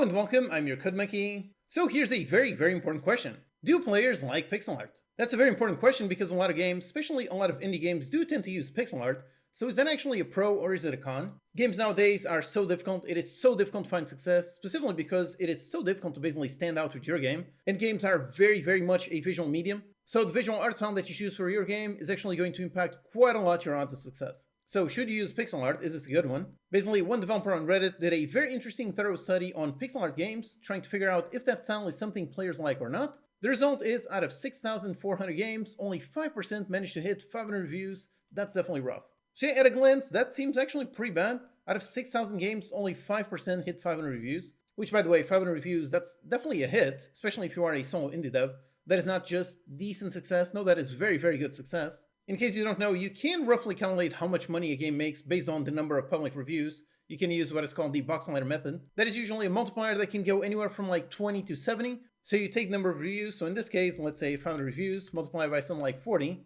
Hello and welcome, I'm your CodeMonkey. So here's a very important question. Do players like pixel art? That's a very important question because a lot of games, especially a lot of indie games, do tend to use pixel art. So is that actually a pro or is it a con? Games nowadays are so difficult, it is so difficult to find success, specifically because it is so difficult to basically stand out with your game. And games are very much a visual medium. So the visual art style that you choose for your game is actually going to impact quite a lot your odds of success. So should you use pixel art? Is this a good one? Basically, one developer on Reddit did a very interesting thorough study on pixel art games, trying to figure out if that style is something players like or not. The result is, out of 6,400 games, only 5% managed to hit 500 reviews. That's definitely rough. So yeah, at a glance, that seems actually pretty bad. Out of 6,000 games, only 5% hit 500 reviews. Which, by the way, 500 reviews, that's definitely a hit, especially if you are a solo indie dev. That is not just decent success, no, that is very good success. In case you don't know, you can roughly calculate how much money a game makes based on the number of public reviews. You can use what is called the box ladder method. That is usually a multiplier that can go anywhere from like 20 to 70. So you take the number of reviews, so in this case, let's say 500 reviews, multiply by something like 40.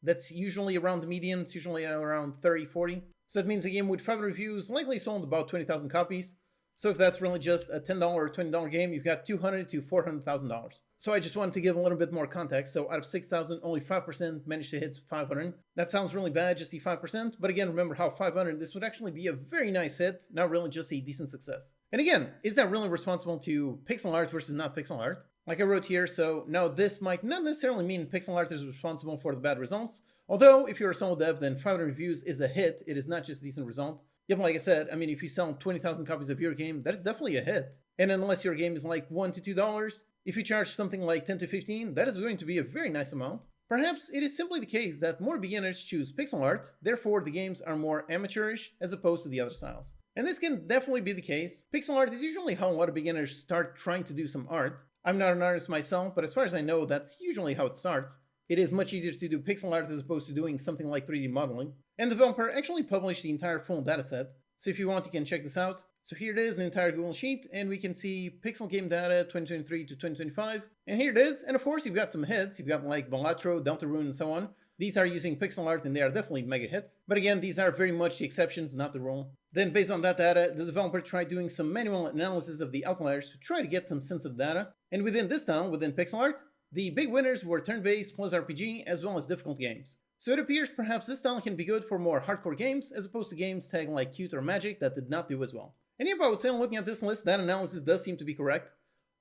That's usually around the median, it's usually around 30, 40. So that means a game with 500 reviews likely sold about 20,000 copies. So if that's really just a $10 or $20 game, you've got $200,000 to $400,000. So I just wanted to give a little bit more context. So out of 6,000, only 5% managed to hit 500. That sounds really bad, just the 5%. But again, remember how 500, this would actually be a very nice hit, not really just a decent success. And again, is that really responsible to pixel art versus not pixel art? Like I wrote here, so now this might not necessarily mean pixel art is responsible for the bad results. Although if you're a solo dev, then 500 reviews is a hit. It is not just a decent result. Yep, like I said, I mean, if you sell 20,000 copies of your game, that is definitely a hit. And unless your game is like $1 to $2, if you charge something like 10 to 15, that is going to be a very nice amount. Perhaps it is simply the case that more beginners choose pixel art, therefore the games are more amateurish as opposed to the other styles. And this can definitely be the case. Pixel art is usually how a lot of beginners start trying to do some art. I'm not an artist myself, but as far as I know, that's usually how it starts. It is much easier to do pixel art as opposed to doing something like 3D modeling. And the developer actually published the entire full dataset. So if you want, you can check this out. So here it is, an entire Google Sheet, and we can see pixel game data 2023 to 2025. And here it is, and of course you've got some hits. You've got like Balatro, Deltarune, and so on. These are using pixel art and they are definitely mega hits. But again, these are very much the exceptions, not the rule. Then based on that data, the developer tried doing some manual analysis of the outliers to try to get some sense of data. And within this style, within pixel art, the big winners were turn-based plus RPG as well as difficult games. So it appears perhaps this style can be good for more hardcore games as opposed to games tagged like Cute or Magic that did not do as well. And yep, I would say looking at this list, that analysis does seem to be correct.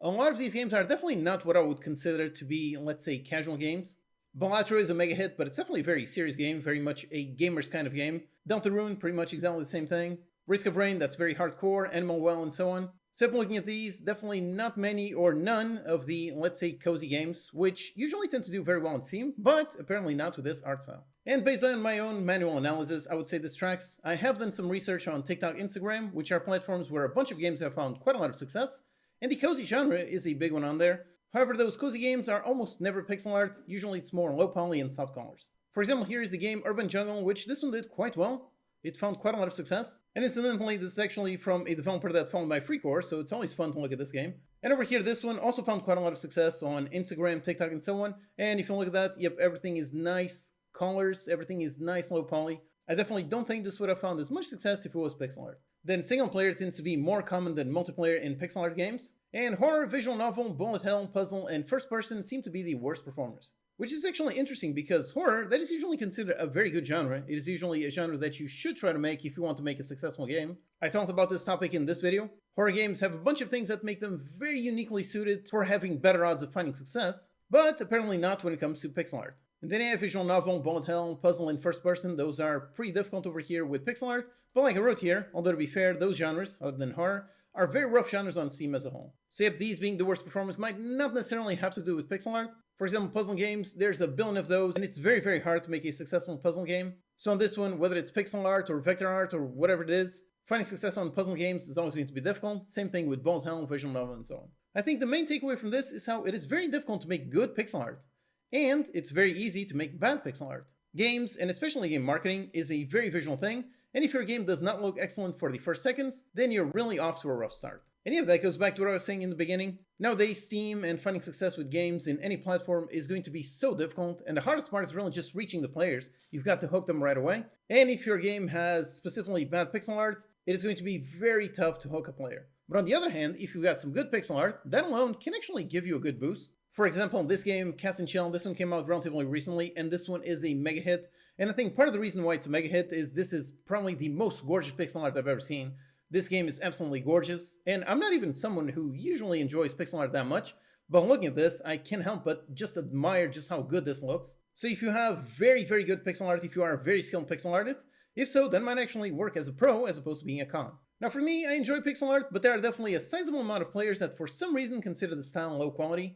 A lot of these games are definitely not what I would consider to be, let's say, casual games. Balatro is a mega hit, but it's definitely a very serious game, very much a gamer's kind of game. Deltarune, pretty much exactly the same thing. Risk of Rain, that's very hardcore, Animal Well, and so on. So looking at these, definitely not many or none of the, let's say, cozy games, which usually tend to do very well on Steam, but apparently not with this art style. And based on my own manual analysis, I would say this tracks. I have done some research on TikTok, Instagram, which are platforms where a bunch of games have found quite a lot of success, and the cozy genre is a big one on there. However, those cozy games are almost never pixel art, usually it's more low poly and soft colors. For example, here is the game Urban Jungle, which this one did quite well. It found quite a lot of success. And incidentally, this is actually from a developer that followed my free course, so it's always fun to look at this game. And over here, this one also found quite a lot of success on Instagram, TikTok, and so on. And if you look at that, yep, everything is nice colors, everything is nice low poly. I definitely don't think this would have found as much success if it was pixel art. Then single player tends to be more common than multiplayer in pixel art games. And horror, visual novel, bullet hell, puzzle, and first person seem to be the worst performers. Which is actually interesting because horror, that is usually considered a very good genre. It is usually a genre that you should try to make if you want to make a successful game. I talked about this topic in this video. Horror games have a bunch of things that make them very uniquely suited for having better odds of finding success, but apparently not when it comes to pixel art. And then you have visual novel, bullet hell, puzzle, and first person. Those are pretty difficult over here with pixel art, but like I wrote here, although to be fair, those genres, other than horror, are very rough genres on Steam as a whole. So yep, these being the worst performers might not necessarily have to do with pixel art. For example, puzzle games, there's a billion of those, and it's very hard to make a successful puzzle game. So on this one, whether it's pixel art or vector art or whatever it is, finding success on puzzle games is always going to be difficult. Same thing with bullet hell, visual novel, and so on. I think the main takeaway from this is how it is very difficult to make good pixel art. And it's very easy to make bad pixel art. Games, and especially game marketing, is a very visual thing, and if your game does not look excellent for the first seconds, then you're really off to a rough start. And yeah, that goes back to what I was saying in the beginning. Nowadays, Steam and finding success with games in any platform is going to be so difficult, and the hardest part is really just reaching the players. You've got to hook them right away. And if your game has specifically bad pixel art, it is going to be very tough to hook a player. But on the other hand, if you've got some good pixel art, that alone can actually give you a good boost. For example, in this game, Cast and Shell, this one came out relatively recently, and this one is a mega hit. And I think part of the reason why it's a mega hit is this is probably the most gorgeous pixel art I've ever seen. This game is absolutely gorgeous, and I'm not even someone who usually enjoys pixel art that much, but looking at this, I can't help but just admire just how good this looks. So if you have very, very good pixel art, if you are a very skilled pixel artist, if so, that might actually work as a pro as opposed to being a con. Now for me, I enjoy pixel art, but there are definitely a sizable amount of players that for some reason consider the style low quality.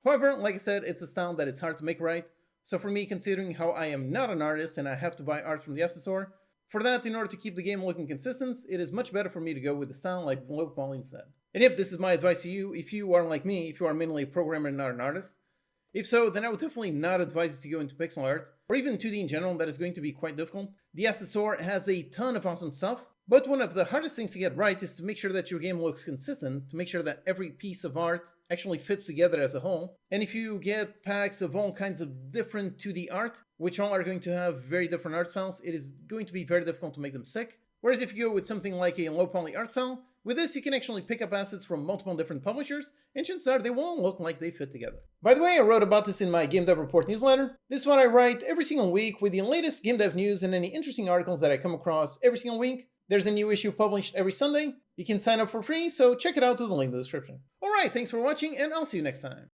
However, like I said, it's a style that is hard to make right, so for me, considering how I am not an artist and I have to buy art from the Assessor, for that, in order to keep the game looking consistent, it is much better for me to go with a style like low quality instead. And yep, this is my advice to you, if you are like me, if you are mainly a programmer and not an artist. If so, then I would definitely not advise you to go into pixel art, or even 2D in general, that is going to be quite difficult. The Assessor has a ton of awesome stuff, but one of the hardest things to get right is to make sure that your game looks consistent, to make sure that every piece of art actually fits together as a whole. And if you get packs of all kinds of different 2D art, which all are going to have very different art styles, it is going to be very difficult to make them stick. Whereas if you go with something like a low poly art style, with this you can actually pick up assets from multiple different publishers, and chances are they will all look like they fit together. By the way, I wrote about this in my Game Dev Report newsletter. This is what I write every single week with the latest game dev news and any interesting articles that I come across every single week. There's a new issue published every Sunday. You can sign up for free, so check it out through the link in the description. Alright, thanks for watching, and I'll see you next time.